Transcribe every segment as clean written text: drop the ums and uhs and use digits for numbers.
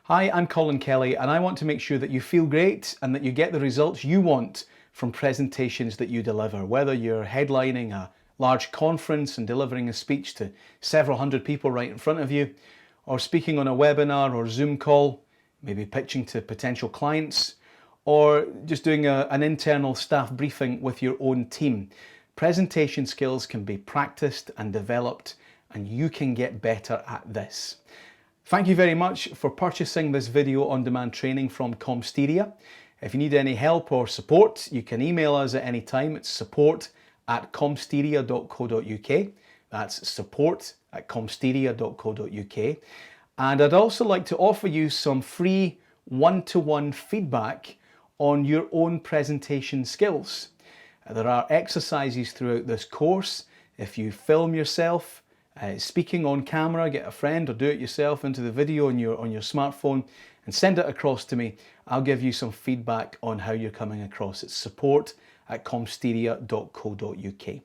Hi, I'm Colin Kelly, and I want to make sure that you feel great and that you get the results you want from presentations that you deliver. Whether you're headlining a large conference and delivering a speech to several hundred people right in front of you, or speaking on a webinar or Zoom call, maybe pitching to potential clients, or just doing an internal staff briefing with your own team. Presentation skills can be practiced and developed, and you can get better at this. Thank you very much for purchasing this video on demand training from Comsteria. If you need any help or support, you can email us at any time. It's support@comsteria.co.uk. That's support@comsteria.co.uk. And I'd also like to offer you some free one-to-one feedback on your own presentation skills. There are exercises throughout this course. If you film yourself speaking on camera, get a friend or do it yourself into the video on your smartphone and send it across to me. I'll give you some feedback on how you're coming across. It's support@comsteria.co.uk.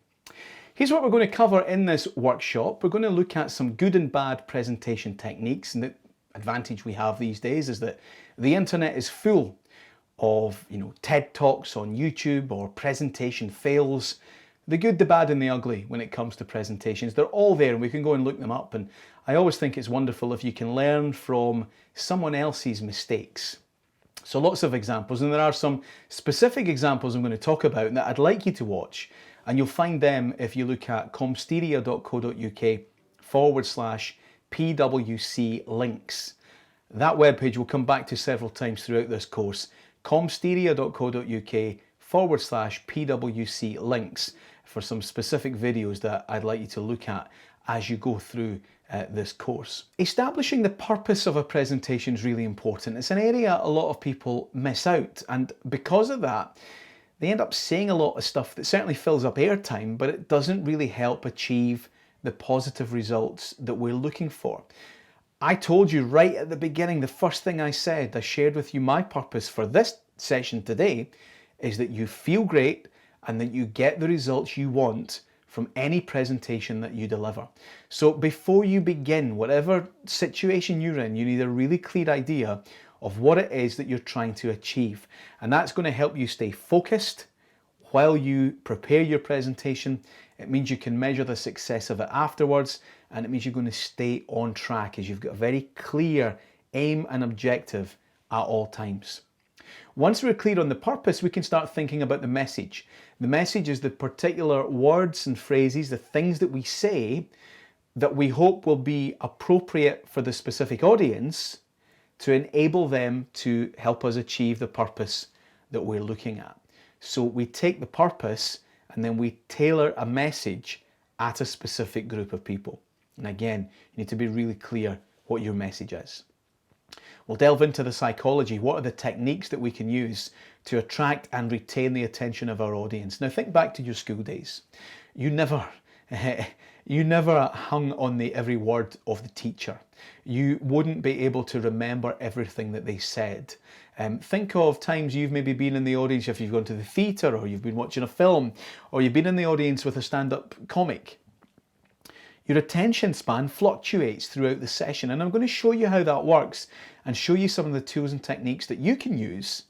Here's what we're going to cover in this workshop. We're going to look at some good and bad presentation techniques, and the advantage we have these days is that the internet is full of TED Talks on YouTube or presentation fails. The good, the bad and the ugly when it comes to presentations. They're all there and we can go and look them up, and I always think it's wonderful if you can learn from someone else's mistakes. So lots of examples, and there are some specific examples I'm going to talk about that I'd like you to watch, and you'll find them if you look at comsteria.co.uk/PWC links. That webpage will come back to several times throughout this course. comsteria.co.uk/PWC links for some specific videos that I'd like you to look at as you go through this course. Establishing the purpose of a presentation is really important. It's an area a lot of people miss out, and because of that, they end up saying a lot of stuff that certainly fills up airtime, but it doesn't really help achieve the positive results that we're looking for. I told you right at the beginning, the first thing I said, I shared with you my purpose for this session today is that you feel great and that you get the results you want from any presentation that you deliver. So before you begin, whatever situation you're in, you need a really clear idea of what it is that you're trying to achieve. And that's going to help you stay focused while you prepare your presentation. It means you can measure the success of it afterwards, and it means you're going to stay on track as you've got a very clear aim and objective at all times. Once we're clear on the purpose, we can start thinking about the message. The message is the particular words and phrases, the things that we say that we hope will be appropriate for the specific audience to enable them to help us achieve the purpose that we're looking at. So we take the purpose and then we tailor a message at a specific group of people. And again, you need to be really clear what your message is. We'll delve into the psychology. What are the techniques that we can use to attract and retain the attention of our audience? Now think back to your school days. You never hung on every word of the teacher. You wouldn't be able to remember everything that they said. Think of times you've maybe been in the audience if you've gone to the theatre, or you've been watching a film, or you've been in the audience with a stand-up comic. Your attention span fluctuates throughout the session, and I'm going to show you how that works and show you some of the tools and techniques that you can use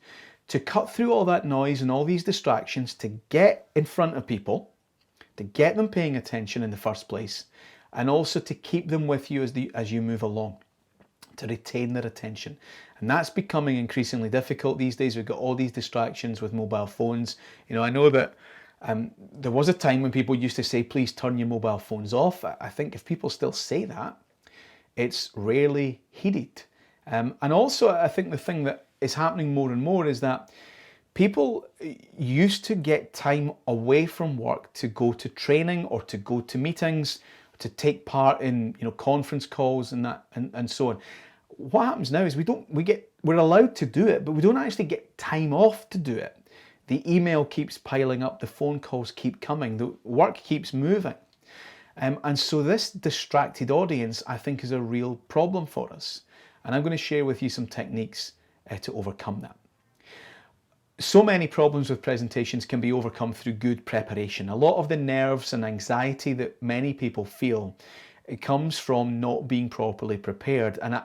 to cut through all that noise and all these distractions to get in front of people, to get them paying attention in the first place, and also to keep them with you as you move along, to retain their attention. And that's becoming increasingly difficult these days. We've got all these distractions with mobile phones. I know that there was a time when people used to say, please turn your mobile phones off. I think if people still say that, it's rarely heeded. And also, I think the thing that is happening more and more is that people used to get time away from work to go to training or to go to meetings, to take part in conference calls and that and so on. What happens now is we're allowed to do it, but we don't actually get time off to do it. The email keeps piling up, the phone calls keep coming, the work keeps moving. And so this distracted audience, I think, is a real problem for us. And I'm going to share with you some techniques to overcome that. So many problems with presentations can be overcome through good preparation. A lot of the nerves and anxiety that many people feel It comes from not being properly prepared. And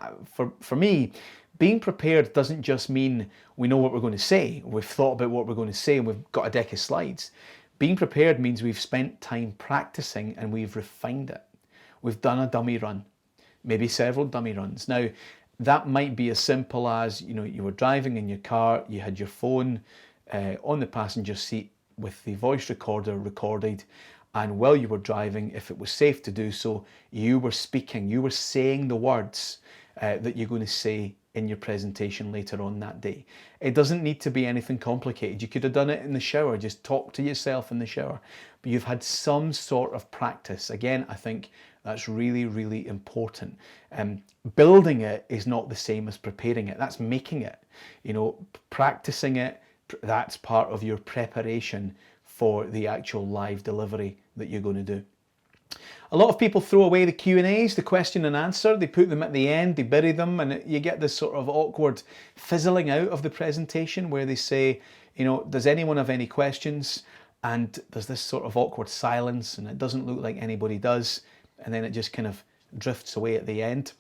for me, being prepared doesn't just mean we know what we're going to say. We've thought about what we're going to say and we've got a deck of slides. Being prepared means we've spent time practicing and we've refined it. We've done a dummy run, maybe several dummy runs. Now, that might be as simple as, you were driving in your car, you had your phone on the passenger seat with the voice recorder recorded, and while you were driving, if it was safe to do so, you were speaking, you were saying the words that you're going to say in your presentation later on that day. It doesn't need to be anything complicated. You could have done it in the shower, just talk to yourself in the shower, but you've had some sort of practice. Again, I think that's really, really important. Building it is not the same as preparing it. That's making it. Practicing it, that's part of your preparation for the actual live delivery that you're going to do. A lot of people throw away the Q&As, the question and answer. They put them at the end, they bury them, and you get this sort of awkward fizzling out of the presentation where they say, does anyone have any questions? And there's this sort of awkward silence and it doesn't look like anybody does. And then it just kind of drifts away at the end.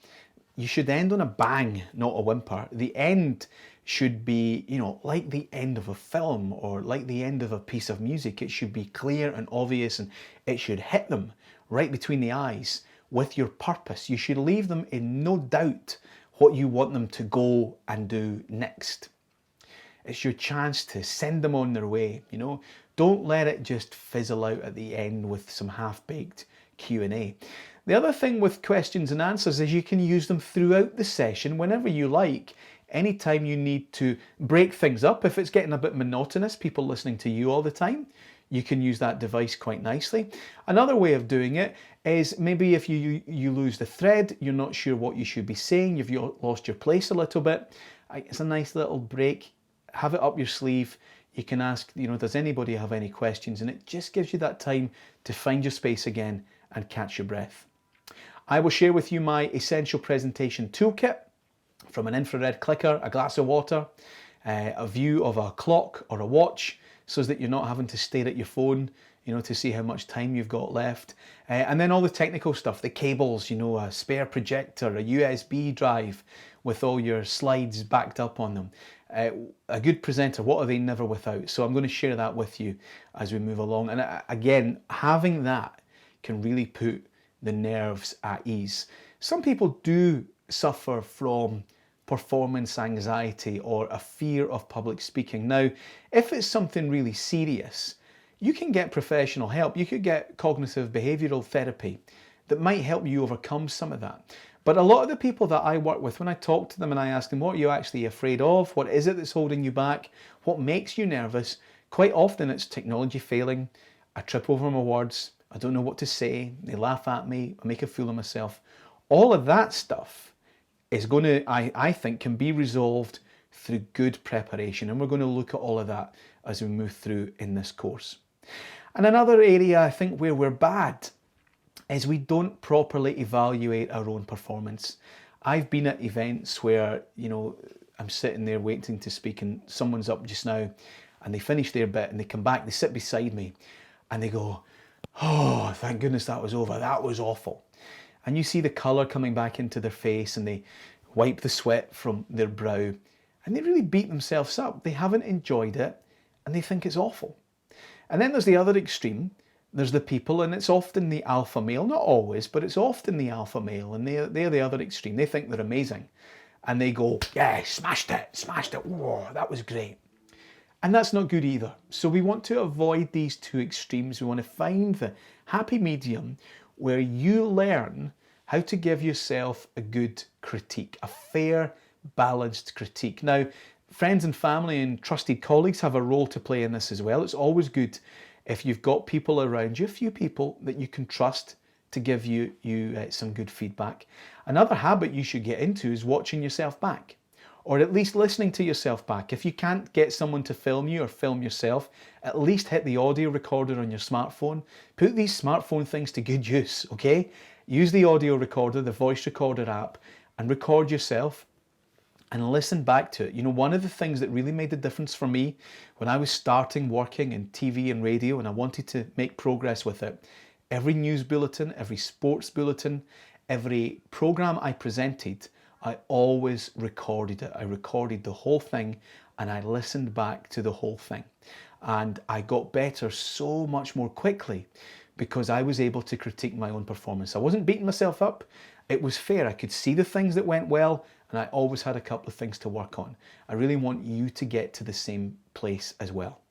You should end on a bang, not a whimper. The end should be, like the end of a film or like the end of a piece of music. It should be clear and obvious, and it should hit them right between the eyes with your purpose. You should leave them in no doubt what you want them to go and do next. It's your chance to send them on their way, Don't let it just fizzle out at the end with some half-baked Q&A. The other thing with questions and answers is you can use them throughout the session whenever you like. Anytime you need to break things up, if it's getting a bit monotonous, people listening to you all the time, you can use that device quite nicely. Another way of doing it is maybe if you lose the thread, you're not sure what you should be saying, you've lost your place a little bit. It's a nice little break. Have it up your sleeve. You can ask, does anybody have any questions? And it just gives you that time to find your space again and catch your breath. I will share with you my essential presentation toolkit, from an infrared clicker, a glass of water, a view of a clock or a watch, so that you're not having to stare at your phone, to see how much time you've got left. And then all the technical stuff, the cables, a spare projector, a USB drive with all your slides backed up on them. A good presenter, what are they never without? So I'm going to share that with you as we move along. And again, having that can really put the nerves at ease. Some people do suffer from performance anxiety or a fear of public speaking. Now, if it's something really serious, you can get professional help. You could get cognitive behavioral therapy that might help you overcome some of that. But a lot of the people that I work with, when I talk to them and I ask them, what are you actually afraid of? What is it that's holding you back? What makes you nervous? Quite often it's technology failing, I trip over my words, I don't know what to say, they laugh at me, I make a fool of myself. All of that stuff is going to, I think, can be resolved through good preparation. And we're going to look at all of that as we move through in this course. And another area I think where we're bad is we don't properly evaluate our own performance. I've been at events where, I'm sitting there waiting to speak and someone's up just now and they finish their bit and they come back, they sit beside me and they go, oh, thank goodness that was over. That was awful. And you see the colour coming back into their face and they wipe the sweat from their brow and they really beat themselves up. They haven't enjoyed it and they think it's awful. And then there's the other extreme. There's the people, and it's often the alpha male, not always, but it's often the alpha male, and they're the other extreme. They think they're amazing and they go, yeah, smashed it, whoa, that was great. And that's not good either. So we want to avoid these two extremes. We want to find the happy medium where you learn how to give yourself a good critique, a fair, balanced critique. Now, friends and family and trusted colleagues have a role to play in this as well. It's always good if you've got people around you, a few people that you can trust to give you some good feedback. Another habit you should get into is watching yourself back, or at least listening to yourself back. If you can't get someone to film you or film yourself, at least hit the audio recorder on your smartphone. Put these smartphone things to good use, okay? Use the audio recorder, the voice recorder app, and record yourself and listen back to it. One of the things that really made the difference for me when I was starting working in TV and radio and I wanted to make progress with it Every news bulletin, every sports bulletin, every program I presented, I always recorded it. I recorded the whole thing and I listened back to the whole thing. And I got better so much more quickly because I was able to critique my own performance. I wasn't beating myself up. It was fair. I could see the things that went well and I always had a couple of things to work on. I really want you to get to the same place as well.